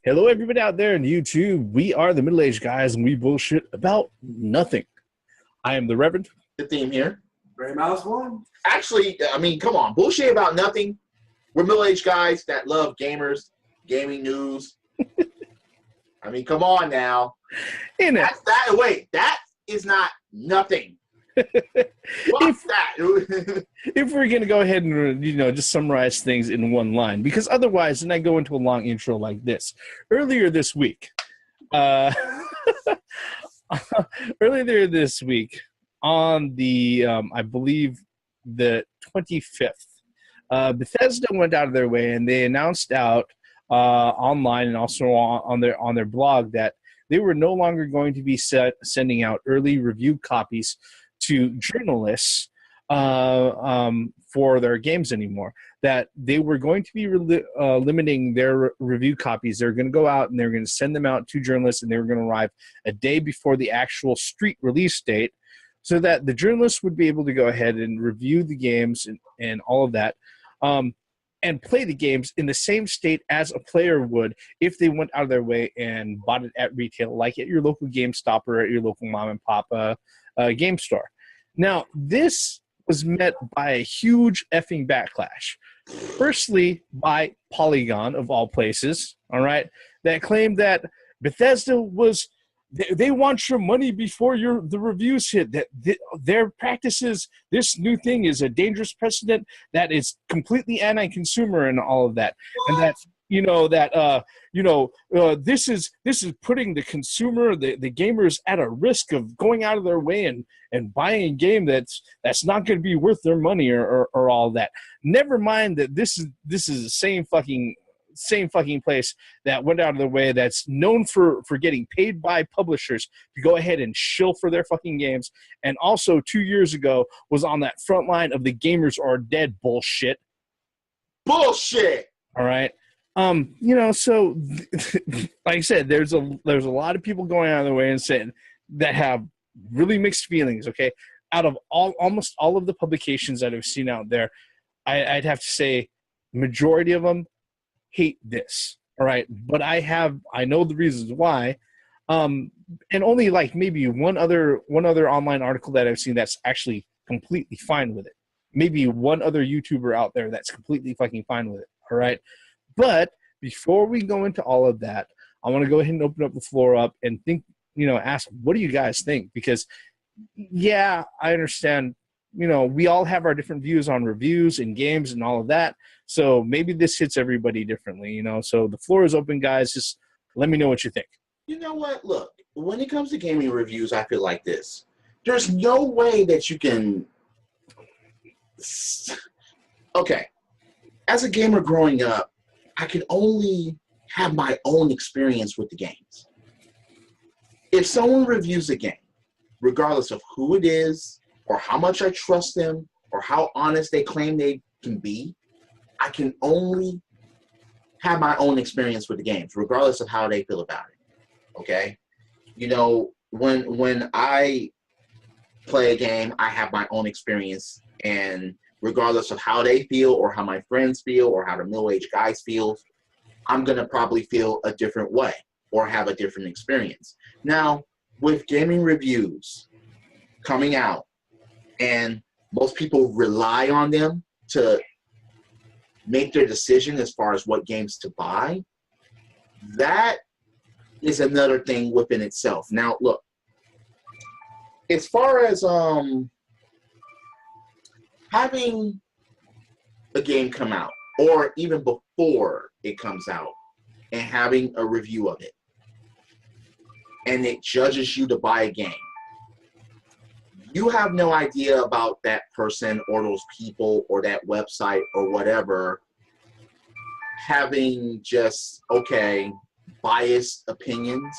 Hello, everybody out there on YouTube. We are the middle-aged guys, and we bullshit about nothing. I am the Reverend. The theme here. Very Mouse One. Actually, I mean, come on. Bullshit about nothing. We're middle-aged guys that love gamers, gaming news. I mean, come on now. That is not nothing. What's that? If we're going to go ahead and, just summarize things in one line, because otherwise, then I go into a long intro like this. Earlier this week, on the, I believe, the 25th, Bethesda went out of their way and they announced out online and also on their blog that they were no longer going to be sending out early review copies to journalists for their games anymore. That they were going to be limiting their review copies. They're going to go out and they're going to send them out to journalists, and they were going to arrive a day before the actual street release date, so that the journalists would be able to go ahead and review the games and all of that, and play the games in the same state as a player would if they went out of their way and bought it at retail, like at your local GameStop or at your local mom and pop game store. Now, this was met by a huge effing backlash. Firstly, by Polygon, of all places, all right, that claimed that Bethesda was, they want your money before the reviews hit, that their practices, this new thing is a dangerous precedent, that is completely anti-consumer and all of that. And that, this is putting the consumer, the gamers at a risk of going out of their way and buying a game that's not going to be worth their money or all that. Never mind that this is the same fucking place that went out of their way, that's known for getting paid by publishers to go ahead and shill for their fucking games, and also 2 years ago was on that front line of the gamers are dead bullshit. All right. So like I said, there's a lot of people going out of their way and saying that have really mixed feelings. Okay, out of almost all of the publications that I've seen out there, I'd have to say majority of them hate this. All right, but I know the reasons why, and only like maybe one other online article that I've seen that's actually completely fine with it. Maybe one other YouTuber out there that's completely fucking fine with it. All right. But before we go into all of that, I want to go ahead and open up the floor up and think, ask, what do you guys think? Because, yeah, I understand, we all have our different views on reviews and games and all of that. So maybe this hits everybody differently, So the floor is open, guys. Just let me know what you think. You know what? Look, when it comes to gaming reviews, I feel like this. There's no way that you can... Okay. As a gamer growing up, I can only have my own experience with the games. If someone reviews a game, regardless of who it is, or how much I trust them, or how honest they claim they can be, I can only have my own experience with the games, regardless of how they feel about it. Okay? When I play a game, I have my own experience, and regardless of how they feel or how my friends feel or how the middle-aged guys feel, I'm going to probably feel a different way or have a different experience. Now, with gaming reviews coming out, and most people rely on them to make their decision as far as what games to buy, that is another thing within itself. Now, look, as far as having a game come out, or even before it comes out, and having a review of it, and it judges you to buy a game, you have no idea about that person or those people or that website or whatever having just, biased opinions.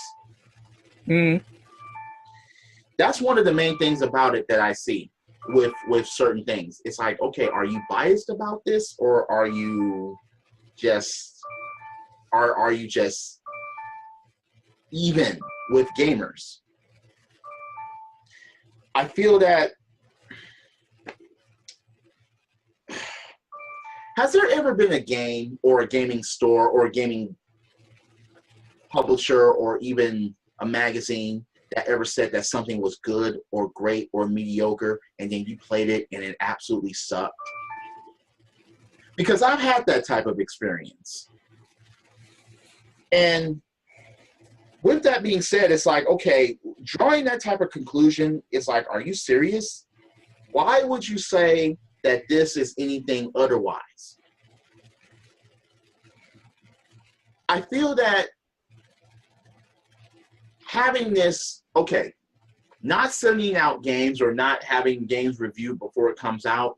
That's one of the main things about it that I see with certain things. It's like, okay, are you biased about this, or are you just even with gamers? I feel that, has there ever been a game or a gaming store or a gaming publisher or even a magazine that ever said that something was good or great or mediocre, and then you played it and it absolutely sucked? Because I've had that type of experience. And with that being said, it's like, okay, drawing that type of conclusion is like, are you serious? Why would you say that this is anything otherwise? I feel that having this, okay, not sending out games or not having games reviewed before it comes out,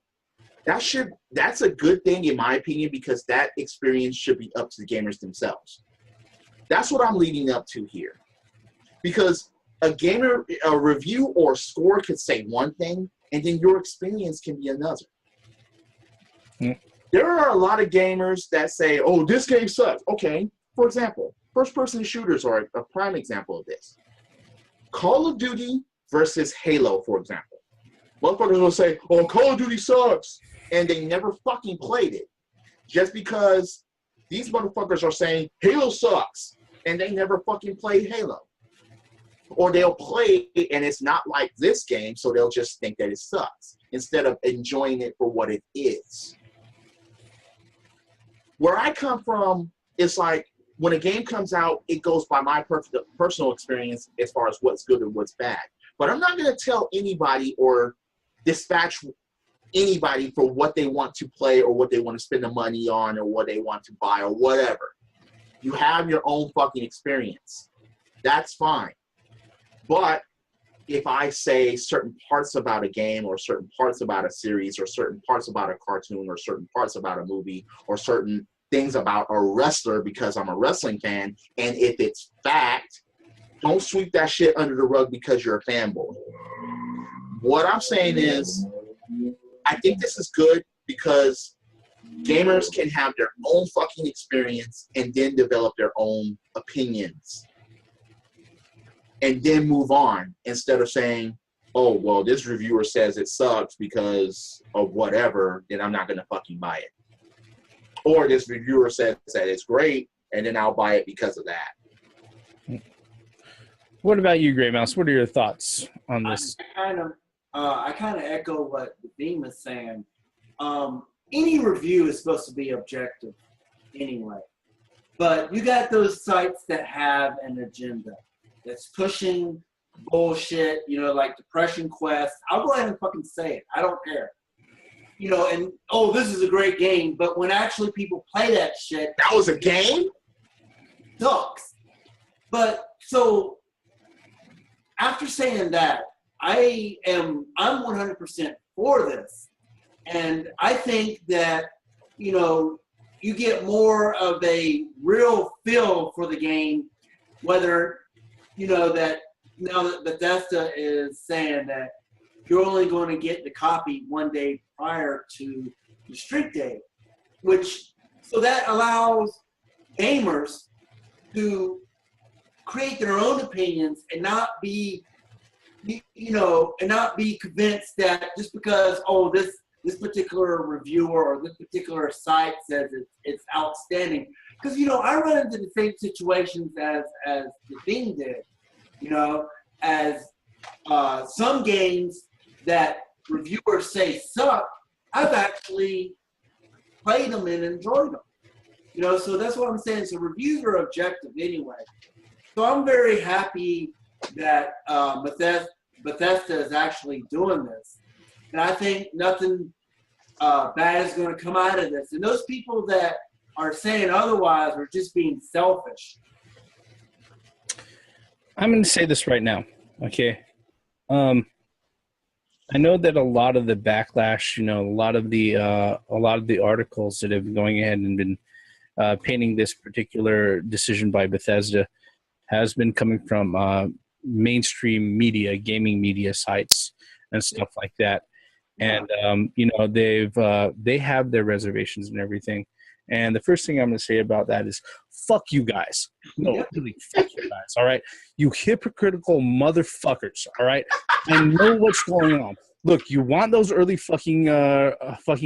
that's a good thing in my opinion, because that experience should be up to the gamers themselves. That's what I'm leading up to here. Because a review or score could say one thing, and then your experience can be another. Mm. There are a lot of gamers that say, oh, this game sucks. Okay, for example, first-person shooters are a prime example of this. Call of Duty versus Halo, for example. Motherfuckers will say, oh, Call of Duty sucks, and they never fucking played it. Just because these motherfuckers are saying, Halo sucks, and they never fucking played Halo. Or they'll play it, and it's not like this game, so they'll just think that it sucks, instead of enjoying it for what it is. Where I come from, it's like, when a game comes out, it goes by my personal experience as far as what's good and what's bad. But I'm not going to tell anybody or dispatch anybody for what they want to play or what they want to spend the money on or what they want to buy or whatever. You have your own fucking experience. That's fine. But if I say certain parts about a game or certain parts about a series or certain parts about a cartoon or certain parts about a movie or certain things about a wrestler because I'm a wrestling fan, and if it's fact, don't sweep that shit under the rug because you're a fanboy. What I'm saying is, I think this is good because gamers can have their own fucking experience and then develop their own opinions. And then move on instead of saying, oh, well, this reviewer says it sucks because of whatever, then I'm not going to fucking buy it. Or this reviewer says that it's great, and then I'll buy it because of that. What about you, Grey Mouse? What are your thoughts on this? I kind of echo what the Beam is saying. Any review is supposed to be objective anyway. But you got those sites that have an agenda that's pushing bullshit, like Depression Quest. I'll go ahead and fucking say it. I don't care. And, oh, this is a great game. But when actually people play that shit. That was a game? Sucks. But, so, after saying that, I'm 100% for this. And I think that, you get more of a real feel for the game, whether, that now that Bethesda is saying that you're only going to get the copy one day prior to the street date, so that allows gamers to create their own opinions and not be, and not be convinced that just because, oh, this particular reviewer or this particular site says it's outstanding. Because, I run into the same situations as the Thing did, as some games that reviewers say suck, I've actually played them and enjoyed them. So that's what I'm saying. So reviews are objective anyway. So I'm very happy that Bethesda is actually doing this. And I think nothing bad is going to come out of this. And those people that are saying otherwise are just being selfish. I'm going to say this right now, okay? I know that a lot of the backlash, a lot of the articles that have been going ahead and been painting this particular decision by Bethesda has been coming from mainstream media, gaming media sites and stuff like that. And, they have their reservations and everything. And the first thing I'm going to say about that is, fuck you guys. No, really, fuck you guys, all right? You hypocritical motherfuckers, all right? I know what's going on. look, you want those early fucking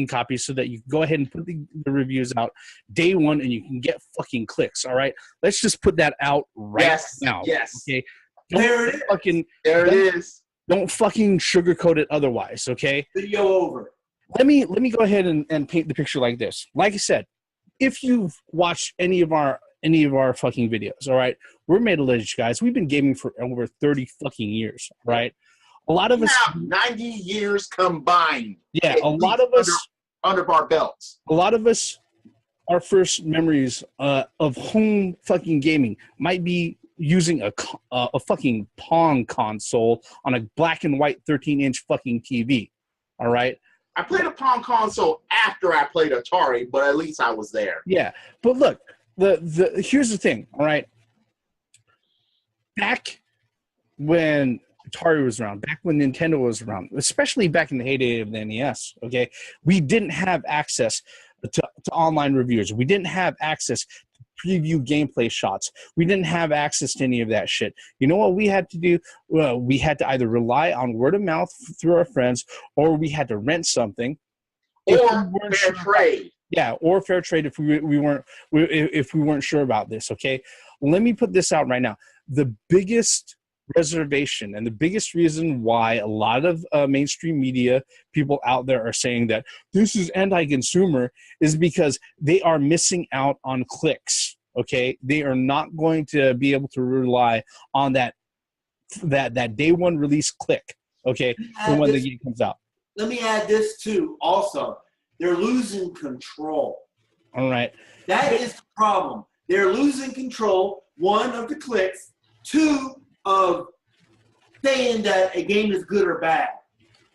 copies so that you can go ahead and put the reviews out day one and you can get fucking clicks. All right, let's just put that out right now. Yes. Okay. There it is. There it is. Don't fucking sugarcoat it otherwise. Okay. Video over. Let me go ahead and paint the picture like this. Like I said, if you've watched any of our fucking videos, all right, we're middle-aged guys. We've been gaming for over 30 fucking years, right? A lot of us 90 years combined. Yeah, a lot of us under our belts. A lot of us, our first memories of home fucking gaming might be using a fucking Pong console on a black and white 13-inch fucking TV. All right. I played a Pong console after I played Atari, but at least I was there. Yeah, but look, here's the thing. All right. Back when Atari was around, back when Nintendo was around, especially back in the heyday of the NES, okay, we didn't have access to online reviews. We didn't have access to preview gameplay shots. We didn't have access to any of that shit. You know what we had to do? Well, we had to either rely on word of mouth through our friends, or we had to rent something. Or fair trade. Yeah, or fair trade if we weren't sure about this, okay? Let me put this out right now. The biggest reservation and the biggest reason why a lot of mainstream media people out there are saying that this is anti-consumer is because they are missing out on clicks, okay? They are not going to be able to rely on that day one release click, okay, for when the game comes out. Let me add this too also. They're losing control. All right. That is the problem. They're losing control, one, of the clicks, two, of saying that a game is good or bad.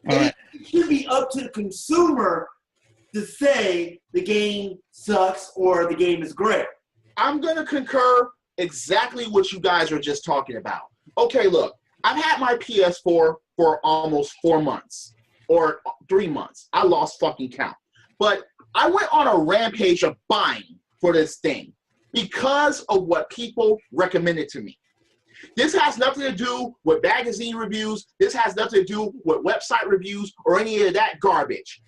It should be up to the consumer to say the game sucks or the game is great. I'm going to concur exactly what you guys are just talking about. Okay, look, I've had my PS4 for almost 4 months or 3 months. I lost fucking count. But I went on a rampage of buying for this thing because of what people recommended to me. This has nothing to do with magazine reviews. This has nothing to do with website reviews or any of that garbage.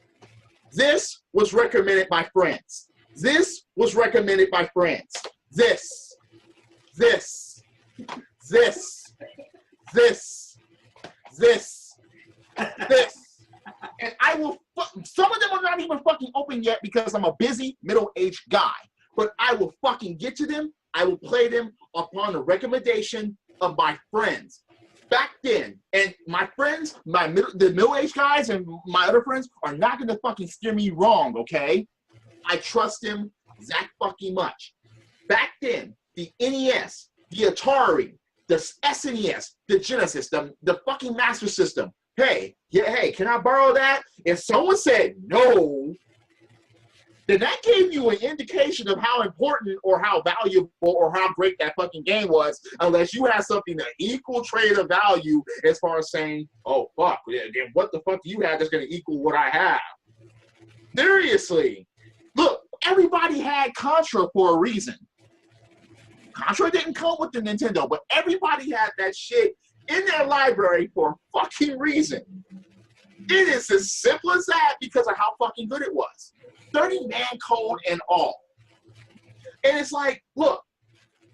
This was recommended by friends. This was recommended by friends. This. And I will, some of them are not even fucking open yet because I'm a busy middle-aged guy. But I will fucking get to them. I will play them upon the recommendation of my friends. Back then, and my friends, the middle-aged guys and my other friends are not going to fucking steer me wrong, okay? I trust them that fucking much. Back then, the NES, the Atari, the SNES, the Genesis, the fucking Master System. Hey, can I borrow that? If someone said no, then that gave you an indication of how important or how valuable or how great that fucking game was, unless you had something that equal trade of value as far as saying, oh, fuck, then what the fuck do you have that's going to equal what I have? Seriously. Look, everybody had Contra for a reason. Contra didn't come with the Nintendo, but everybody had that shit in their library for a fucking reason. It is as simple as that because of how fucking good it was. 30-man code and all. And it's like, look,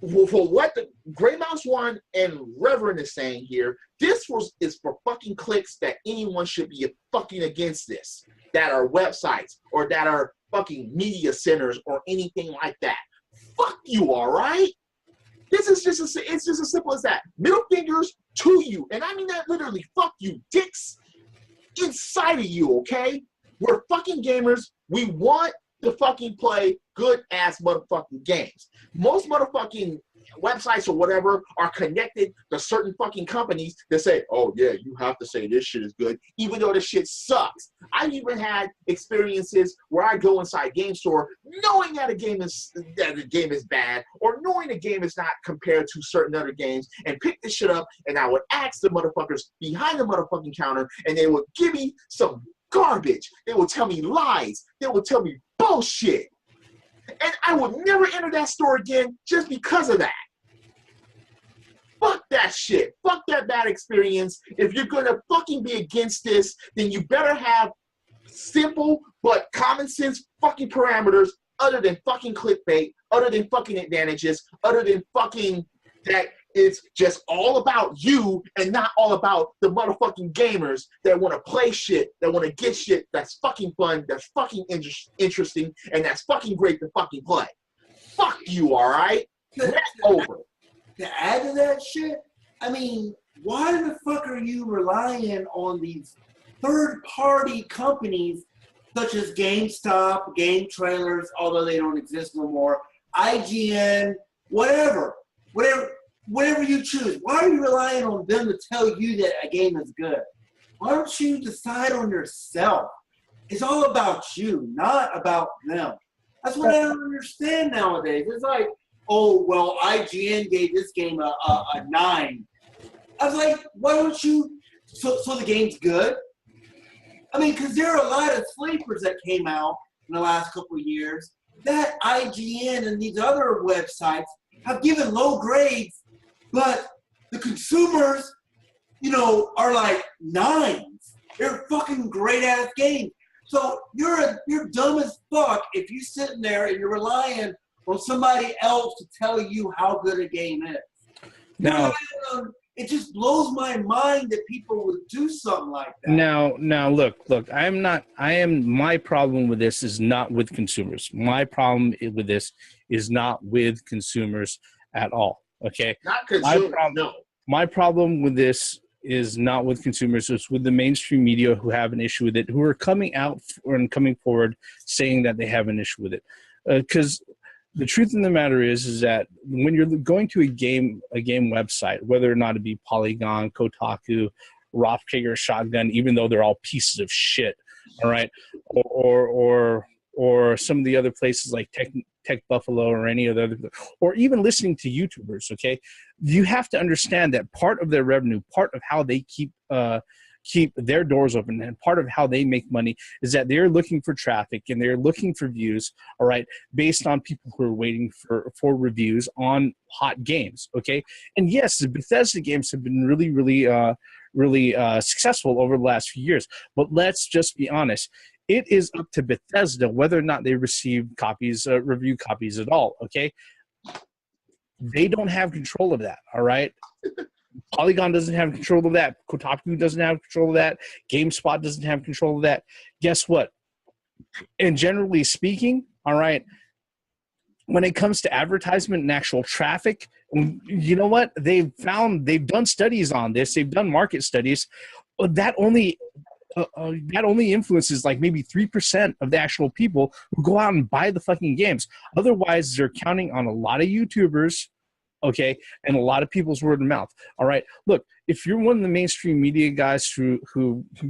for what the Grey Mouse One and Reverend is saying here, this is for fucking clicks that anyone should be fucking against this. That are websites or that are fucking media centers or anything like that. Fuck you, all right? This is just it's just as simple as that. Middle fingers to you. And I mean that literally. Fuck you, dicks inside of you, okay? We're fucking gamers. We want to fucking play good-ass motherfucking games. Most motherfucking websites or whatever are connected to certain fucking companies that say, oh, yeah, you have to say this shit is good, even though this shit sucks. I've even had experiences where I go inside game store knowing that a game is bad or knowing the game is not compared to certain other games and pick this shit up and I would ask the motherfuckers behind the motherfucking counter and they would give me some garbage. They would tell me lies. They would tell me bullshit. And I would never enter that store again just because of that. Fuck that shit. Fuck that bad experience. If you're gonna fucking be against this, then you better have simple but common sense fucking parameters other than fucking clickbait, other than fucking advantages, other than fucking that it's just all about you and not all about the motherfucking gamers that want to play shit, that want to get shit that's fucking fun, that's fucking interesting, and that's fucking great to fucking play. Fuck you, alright? That's over. To add to that shit, I mean, why the fuck are you relying on these third-party companies such as GameStop, Game Trailers, although they don't exist no more, IGN, whatever you choose. Why are you relying on them to tell you that a game is good? Why don't you decide on yourself? It's all about you, not about them. That's what I don't understand nowadays. It's like, oh, well, IGN gave this game a 9. I was like, why don't you, so the game's good? I mean, because there are a lot of sleepers that came out in the last couple of years that IGN and these other websites have given low grades, but the consumers, you know, are like 9s. They're fucking great-ass games. So you're dumb as fuck if you're sitting there and you're relying on somebody else to tell you how good a game is. Now, it just blows my mind that people would do something like that. Now, look. My problem with this is not with consumers. My problem with this is not with consumers at all. Okay? Not consumers, no. My problem with this is not with consumers. It's with the mainstream media who have an issue with it, who are coming out and coming forward saying that they have an issue with it. Because the truth of the matter is that when you're going to a game website, whether or not it be Polygon, Kotaku, Rothkager, Shotgun, even though they're all pieces of shit, all right, or some of the other places like Tech Buffalo or any other, or even listening to YouTubers, okay, you have to understand that part of their revenue, part of how they keep their doors open, and part of how they make money is that they're looking for traffic and they're looking for views, all right, based on people who are waiting for reviews on hot games, okay? And yes, the Bethesda games have been really successful over the last few years, but let's just be honest. It is up to Bethesda whether or not they receive copies, review copies at all, okay? They don't have control of that, all right? Polygon doesn't have control of that. Kotaku doesn't have control of that. GameSpot doesn't have control of that. Guess what? And generally speaking, all right, when it comes to advertisement and actual traffic, you know what? They've done studies on this. They've done market studies. That only influences like maybe 3% of the actual people who go out and buy the fucking games. Otherwise, they're counting on a lot of YouTubers, okay, and a lot of people's word of mouth. All right, look, if you're one of the mainstream media guys who've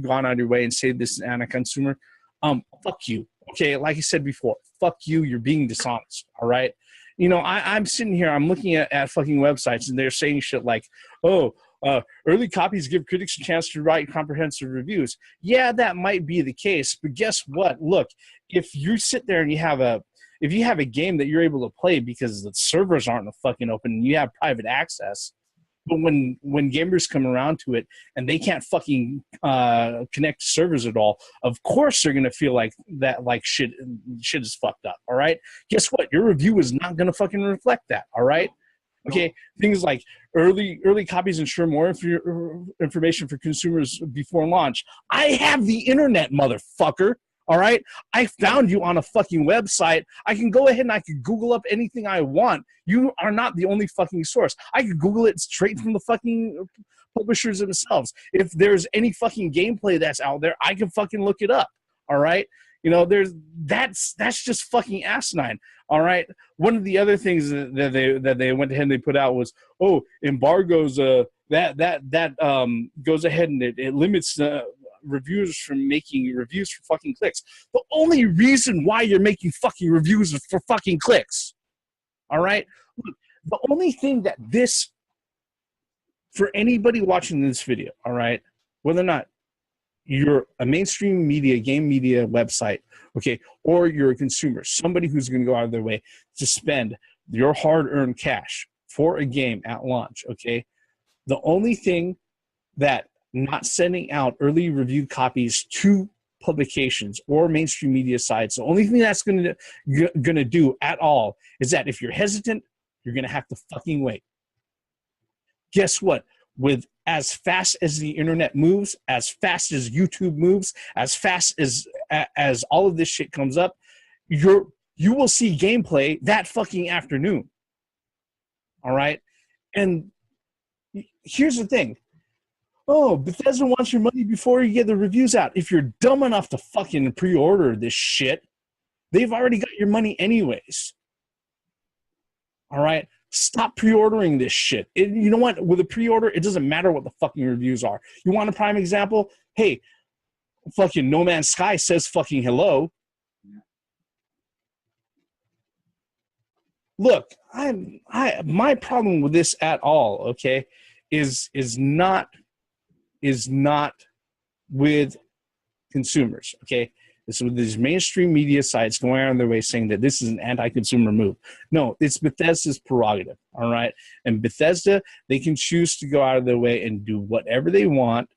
gone out of your way and say this is anti-consumer, fuck you. Okay, like I said before, fuck you. You're being dishonest. All right, you know, I'm sitting here, I'm looking at fucking websites, and they're saying shit like, oh, early copies give critics a chance to write comprehensive reviews. Yeah, that might be the case, but guess what? Look, if you sit there and you have a game that you're able to play because the servers aren't fucking open and you have private access, but when gamers come around to it and they can't fucking connect to servers at all, of course they're gonna feel like that, like shit is fucked up. All right, guess what? Your review is not gonna fucking reflect that. All right. Okay, things like early copies ensure more information for consumers before launch. I have the internet, motherfucker. All right, I found you on a fucking website. I can go ahead and I can Google up anything I want. You are not the only fucking source. I can Google it straight from the fucking publishers themselves. If there's any fucking gameplay that's out there, I can fucking look it up. All right, you know, that's just fucking asinine. All right. One of the other things that they went ahead and they put out was, oh, embargoes. That goes ahead and it limits reviewers from making reviews for fucking clicks. The only reason why you're making fucking reviews is for fucking clicks. All right. Look, the only thing that this, for anybody watching this video, all right, whether or not you're a mainstream media, game media website, okay, or you're a consumer, somebody who's going to go out of their way to spend your hard-earned cash for a game at launch, okay, The only thing that not sending out early review copies to publications or mainstream media sites, the only thing that's going to do at all is that if you're hesitant, you're going to have to fucking wait. Guess what? With as fast as the internet moves, as fast as YouTube moves, as fast as all of this shit comes up, you will see gameplay that fucking afternoon. All right? And here's the thing. Oh, Bethesda wants your money before you get the reviews out. If you're dumb enough to fucking pre-order this shit, they've already got your money anyways. All right? Stop pre-ordering this shit. You know what? With a pre-order, it doesn't matter what the fucking reviews are. You want a prime example? Hey, fucking No Man's Sky says fucking hello. Look, my problem with this at all, okay, is not with consumers, okay? It's with these mainstream media sites going out of their way saying that this is an anti-consumer move. No, it's Bethesda's prerogative, all right? And Bethesda, they can choose to go out of their way and do whatever they want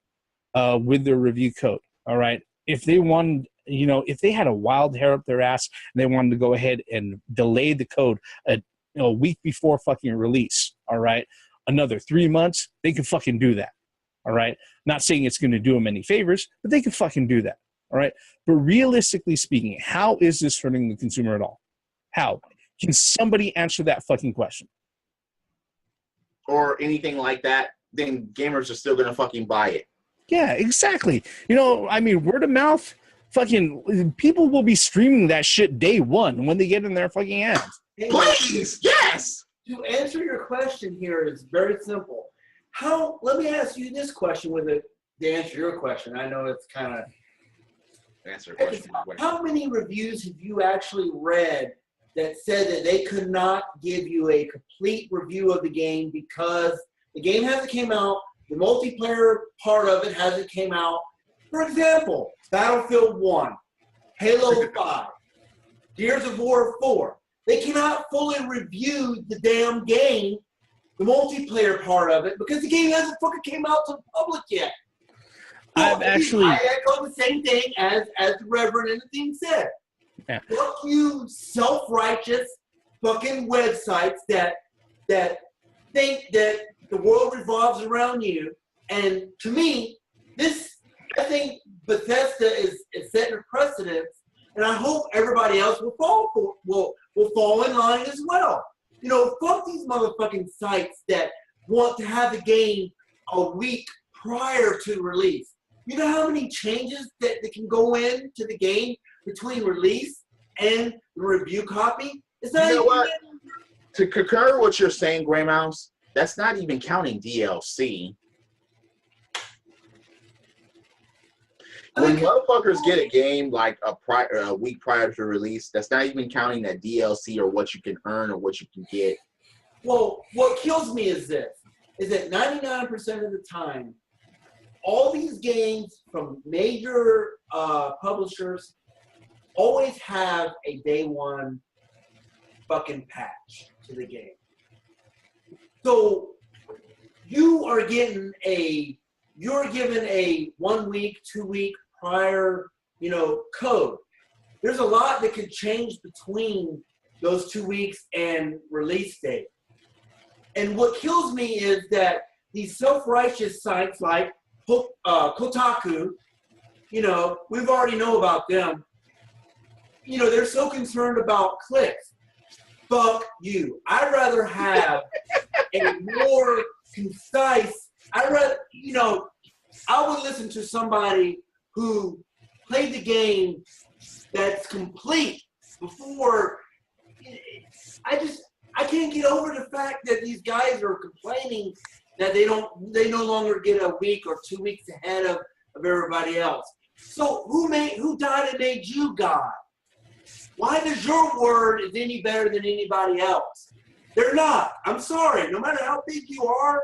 with their review code, all right? If they wanted, if they had a wild hair up their ass and they wanted to go ahead and delay the code a week before fucking release, all right? Another 3 months, they can fucking do that, all right? Not saying it's going to do them any favors, but they can fucking do that. All right. But realistically speaking, how is this hurting the consumer at all? How? Can somebody answer that fucking question? Or anything like that, then gamers are still going to fucking buy it. Yeah, exactly. Word of mouth, fucking people will be streaming that shit day one when they get in their fucking hands. Please, yes. To answer your question here is very simple. Let me ask you this question to answer your question. I know it's kind of... Answer a question. How many reviews have you actually read that said that they could not give you a complete review of the game because the game hasn't came out, the multiplayer part of it hasn't came out? For example, Battlefield 1, Halo 5, Gears of War 4. They cannot fully review the damn game, the multiplayer part of it, because the game hasn't fucking came out to the public yet. I echo the same thing as the Reverend and the thing said. Yeah. Fuck you, self-righteous fucking websites that think that the world revolves around you. And to me, I think Bethesda is setting a precedent, and I hope everybody else will fall in line as well. Fuck these motherfucking sites that want to have the game a week prior to release. You know how many changes that can go into the game between release and the review copy? It's not even... what? To concur what you're saying, Grey Mouse, that's not even counting DLC. When motherfuckers get a game like a week prior to release, that's not even counting that DLC or what you can earn or what you can get. Well, what kills me is that 99% of the time, all these games from major publishers always have a day one fucking patch to the game. So you're given a 1 week, 2 week prior, code. There's a lot that can change between those 2 weeks and release date. And what kills me is that these self-righteous sites like Kotaku, we've already know about them. They're so concerned about clicks. Fuck you. I'd rather have a more concise, I would listen to somebody who played the game that's complete before. I can't get over the fact that these guys are complaining that they no longer get a week or 2 weeks ahead of everybody else. So who died and made you God? Why does your word is any better than anybody else? They're not. I'm sorry. No matter how big you are,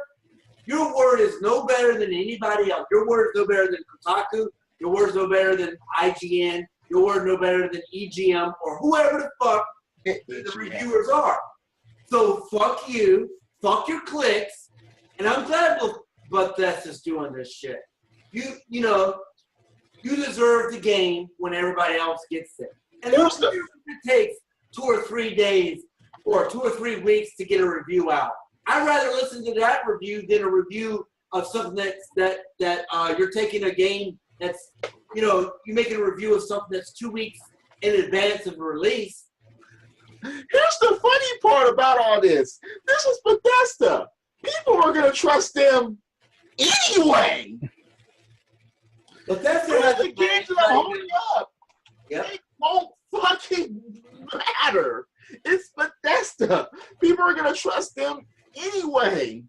your word is no better than anybody else. Your word is no better than Kotaku. Your word is no better than IGN. Your word is no better than EGM or whoever the fuck the reviewers are. So fuck you. Fuck your clicks. And I'm glad Bethesda's doing this shit. You deserve the game when everybody else gets it. And it takes 2 or 3 days or 2 or 3 weeks to get a review out. I'd rather listen to that review than a review of something that you're taking a game that's, you're making a review of something that's 2 weeks in advance of release. Here's the funny part about all this. This is Bethesda. People are going to trust them anyway. Bethesda has the games that are holding up. Yep. They don't fucking matter. It's Bethesda. People are going to trust them anyway.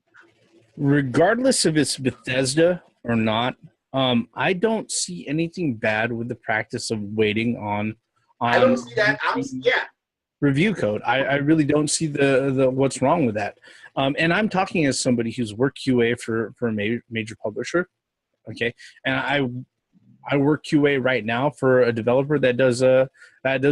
Regardless if it's Bethesda or not, I don't see anything bad with the practice of waiting on I don't see that. Review code. I really don't see the what's wrong with that. And I'm talking as somebody who's worked QA for a major publisher. Okay, and I work QA right now for a developer that does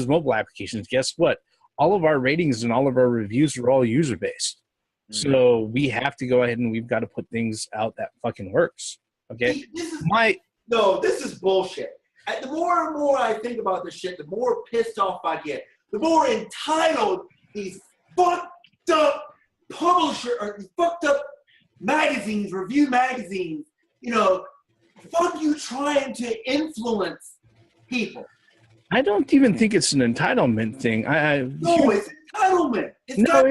mobile applications. Guess what? All of our ratings and all of our reviews are all user based. Mm-hmm. So we have to go ahead and we've got to put things out that fucking works. Okay, this is bullshit. The more and more I think about this shit, the more pissed off I get. The more entitled these fucked up fucked up magazines, review magazines, fuck you trying to influence people. I don't even think it's an entitlement thing. It's entitlement. It's not.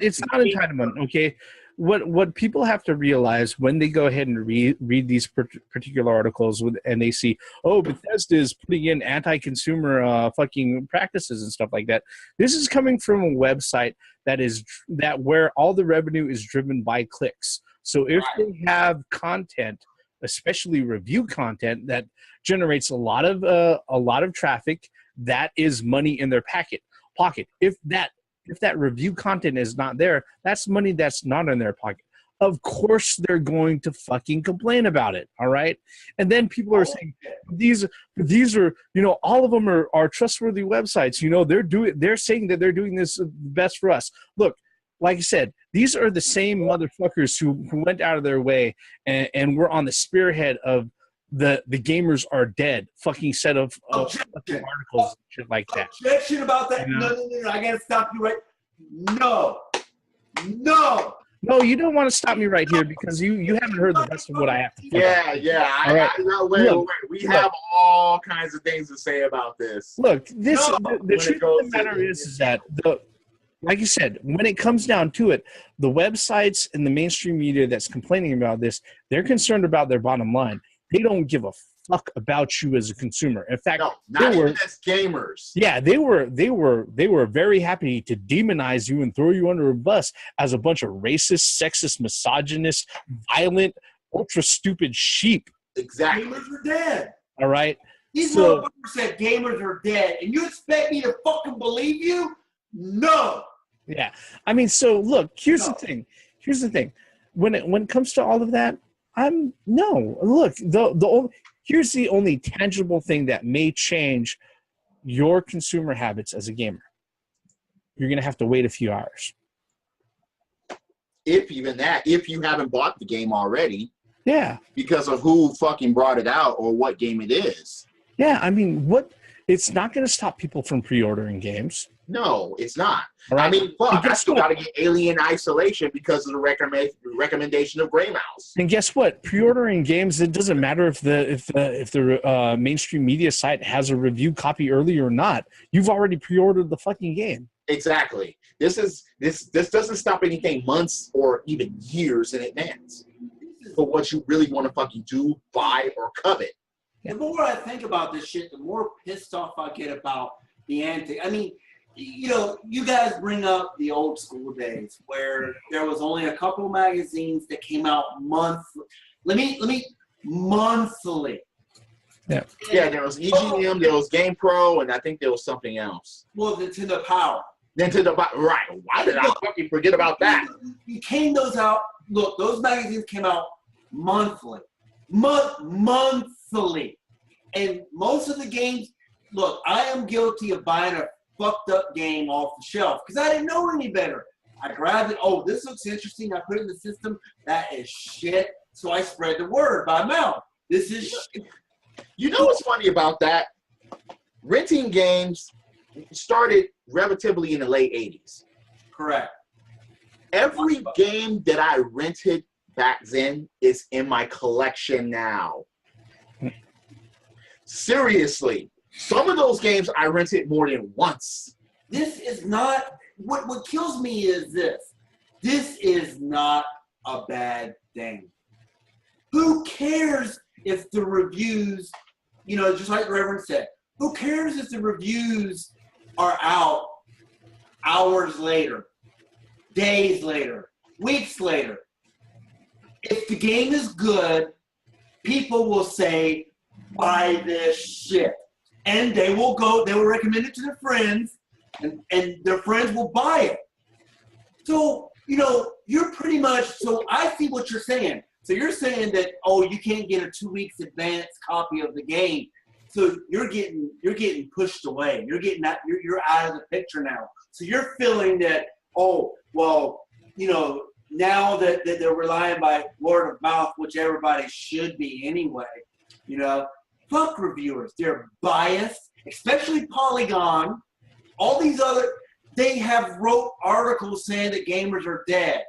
It's not entitlement. Okay, what people have to realize when they go ahead and read these particular articles and they see, oh, Bethesda is putting in anti-consumer fucking practices and stuff like that. This is coming from a website that where all the revenue is driven by clicks. So if they have content, especially review content that generates a lot of traffic, that is money in their pocket. If that review content is not there, that's money that's not in their pocket. Of course they're going to fucking complain about it, all right? And then people are saying these are, all of them are trustworthy websites. They're saying that they're doing this best for us. Look, like I said, these are the same motherfuckers who went out of their way and were on the spearhead of the gamers are dead fucking set of articles and shit like that. Objection about that. No, I gotta stop you right. No, you don't want to stop me right here because you haven't heard the rest of what I have to say. Yeah. Wait. We have all kinds of things to say about this. Look, the truth of the matter is that like you said, when it comes down to it, the websites and the mainstream media that's complaining about this, they're concerned about their bottom line. They don't give a fuck about you as a consumer. In fact, not even as gamers. Yeah, they were very happy to demonize you and throw you under a bus as a bunch of racist, sexist, misogynist, violent, ultra stupid sheep. Exactly. Gamers are dead. All right. These motherfuckers said gamers are dead, and you expect me to fucking believe you? No. Yeah. I mean, so look, here's the thing. When it comes to all of that, here's the only tangible thing that may change your consumer habits as a gamer. You're going to have to wait a few hours. If even that, if you haven't bought the game already. Yeah. Because of who fucking brought it out or what game it is. Yeah, I mean, it's not going to stop people from pre-ordering games. No, it's not. Right. I mean, fuck, I still got to get Alien Isolation because of the recommendation of Grey Mouse. And guess what? Pre-ordering games, it doesn't matter if the mainstream media site has a review copy early or not. You've already pre-ordered the fucking game. Exactly. This doesn't stop anything months or even years in advance for what you really want to fucking do, buy, or covet. The more I think about this shit, the more pissed off I get about the anti. I mean, you guys bring up the old school days where there was only a couple magazines that came out monthly. Monthly. Yeah. Yeah, there was EGM, there was Game Pro, and I think there was something else. Well, Nintendo Power. Right. Why did I fucking forget about that? You came those out. Look, those magazines came out monthly. Monthly. And most of the games, look, I am guilty of buying a fucked up game off the shelf because I didn't know any better. I grabbed it. Oh, this looks interesting. I put it in the system. That is shit. So I spread the word by mouth. This is shit. You know what's funny about that? Renting games started relatively in the late 80s. Correct. Every game that I rented back then is in my collection now. Seriously. Some of those games I rented more than once. This is not, what kills me is this. This is not a bad thing. Who cares if the reviews, you know, just like the Reverend said, who cares if the reviews are out hours later, days later, weeks later? If the game is good, people will say, buy this shit. And they will recommend it to their friends, and their friends will buy it. So, you know, you're pretty much, so I see what you're saying. So you're saying that, oh, you can't get a 2 weeks advance copy of the game. So you're getting pushed away. You're out of the picture now. So you're feeling that, oh, well, you know, now that they're relying by word of mouth, which everybody should be anyway, you know, fuck reviewers. They're biased, especially Polygon. All these other, they have wrote articles saying that gamers are dead.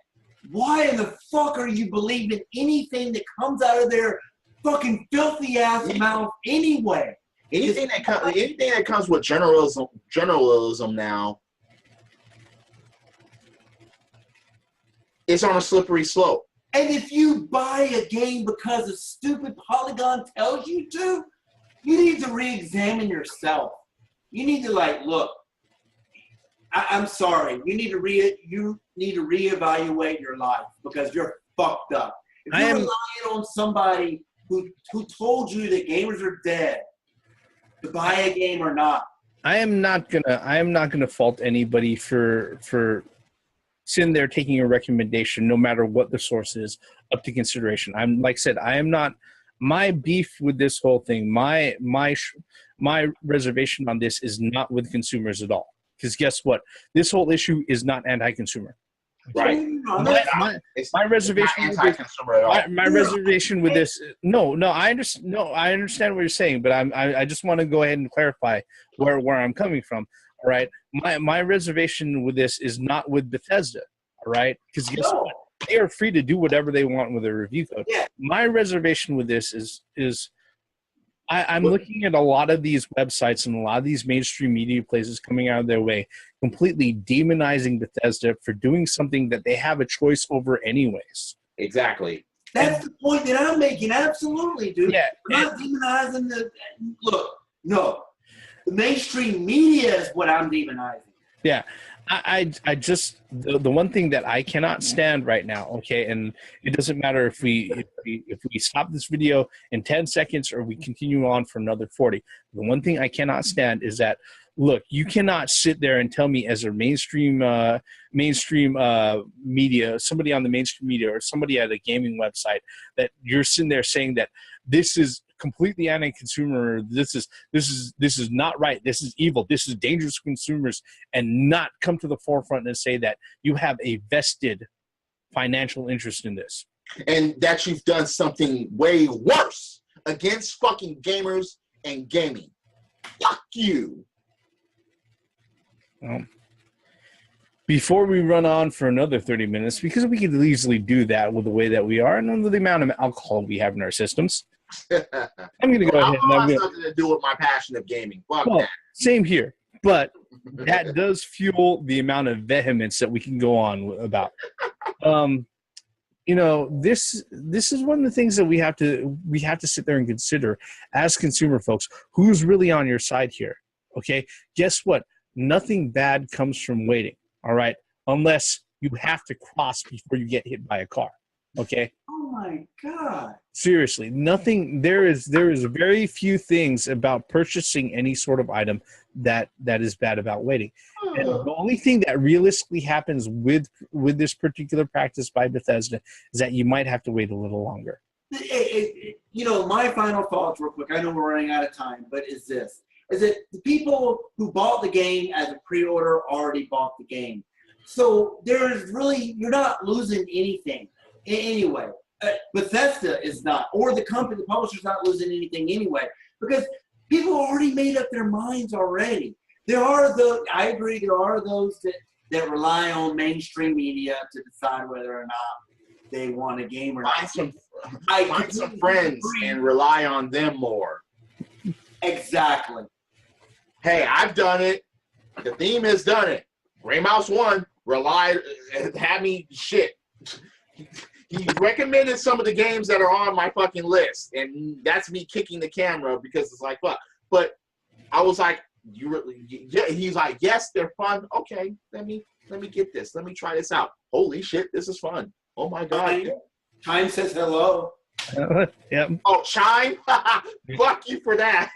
Why in the fuck are you believing anything that comes out of their fucking filthy ass mouth anyway? Anything that comes with journalism now, it's on a slippery slope. And if you buy a game because a stupid Polygon tells you to, you need to re-examine yourself. You need to, like, look, I'm sorry. You need to reevaluate your life because you're fucked up. If you're relying on somebody who told you that gamers are dead to buy a game or not. I am not gonna fault anybody for sitting there taking a recommendation, no matter what the source is, up to consideration. I'm, like I said, I am not. My beef with this whole thing, my reservation on this is not with consumers at all. Because guess what? This whole issue is not anti-consumer. Right. My reservation with this. No, I understand. No, I understand what you're saying, but I just want to go ahead and clarify where I'm coming from. All right. My reservation with this is not with Bethesda. All right. Because guess what? They are free to do whatever they want with their review code. Yeah. My reservation with this is I'm looking at a lot of these websites and a lot of these mainstream media places coming out of their way, completely demonizing Bethesda for doing something that they have a choice over anyways. Exactly. That's the point that I'm making. Absolutely, dude. Yeah. I'm not demonizing the – look, no. The mainstream media is what I'm demonizing. Yeah. I just the one thing that I cannot stand right now, okay, and it doesn't matter if we stop this video in 10 seconds or we continue on for another 40. The one thing I cannot stand is that, look, you cannot sit there and tell me as a mainstream media, somebody on the mainstream media or somebody at a gaming website, that you're sitting there saying that this is completely anti-consumer, this is not right, this is evil, this is dangerous for consumers, and not come to the forefront and say that you have a vested financial interest in this. And that you've done something way worse against fucking gamers and gaming. Fuck you. Before we run on for another 30 minutes, because we could easily do that with the way that we are and with the amount of alcohol we have in our systems, I'm going to go ahead. Alcohol has nothing to do with my passion of gaming. Fuck that. Same here, but that does fuel the amount of vehemence that we can go on about. You know, this is one of the things that we have to sit there and consider as consumer folks. Who's really on your side here? Okay, guess what? Nothing bad comes from waiting. All right, unless you have to cross before you get hit by a car. Okay. Oh my God. Seriously, nothing. There is very few things about purchasing any sort of item that is bad about waiting. And the only thing that realistically happens with this particular practice by Bethesda is that you might have to wait a little longer. You know, my final thoughts real quick. I know we're running out of time, but is that the people who bought the game as a pre-order already bought the game. So there's really, you're not losing anything anyway. Bethesda is not, or the company, the publisher's not losing anything anyway, because people already made up their minds already. I agree, there are those that rely on mainstream media to decide whether or not they want a game or not. Find some friends and rely on them more. Exactly. Hey, I've done it. The theme has done it. Gray Mouse 1 had me shit. He recommended some of the games that are on my fucking list, and that's me kicking the camera because it's like, fuck. But I was like, he's like, yes, they're fun. Okay, let me get this. Let me try this out. Holy shit, this is fun. Oh my god. Time says hello. Yep. Oh, Chime? Fuck you for that.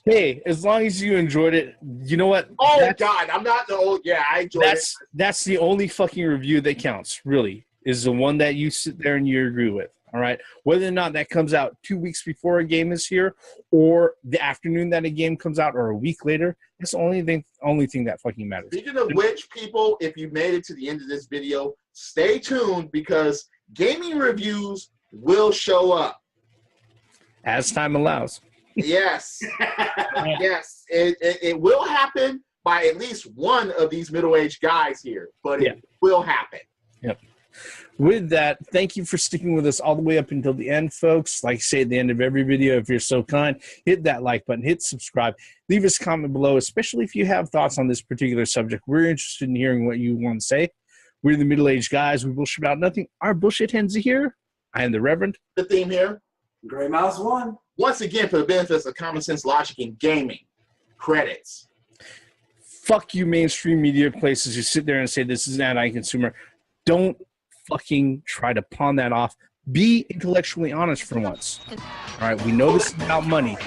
Hey, as long as you enjoyed it, you know what? Oh God, I'm not the old. Yeah, I enjoyed it. That's the only fucking review that counts. Really, is the one that you sit there and you agree with. All right, whether or not that comes out 2 weeks before a game is here, or the afternoon that a game comes out, or a week later, that's the only thing that fucking matters. Speaking of which, people, if you made it to the end of this video, stay tuned because gaming reviews will show up as time allows. Yes, yes, it will happen by at least one of these middle-aged guys here, but it will happen. Yep. With that, thank you for sticking with us all the way up until the end, folks. Like I say at the end of every video, if you're so kind, hit that like button, hit subscribe, leave us a comment below, especially if you have thoughts on this particular subject. We're interested in hearing what you want to say. We're the middle-aged guys. We bullshit about nothing. Our bullshit ends here. I am the Reverend. The theme here. Gray Mouse 1. Once again, for the benefits of common sense, logic, and gaming, credits. Fuck you, mainstream media places who sit there and say this is an anti-consumer. Don't fucking try to pawn that off. Be intellectually honest for once. All right, we know this is about money.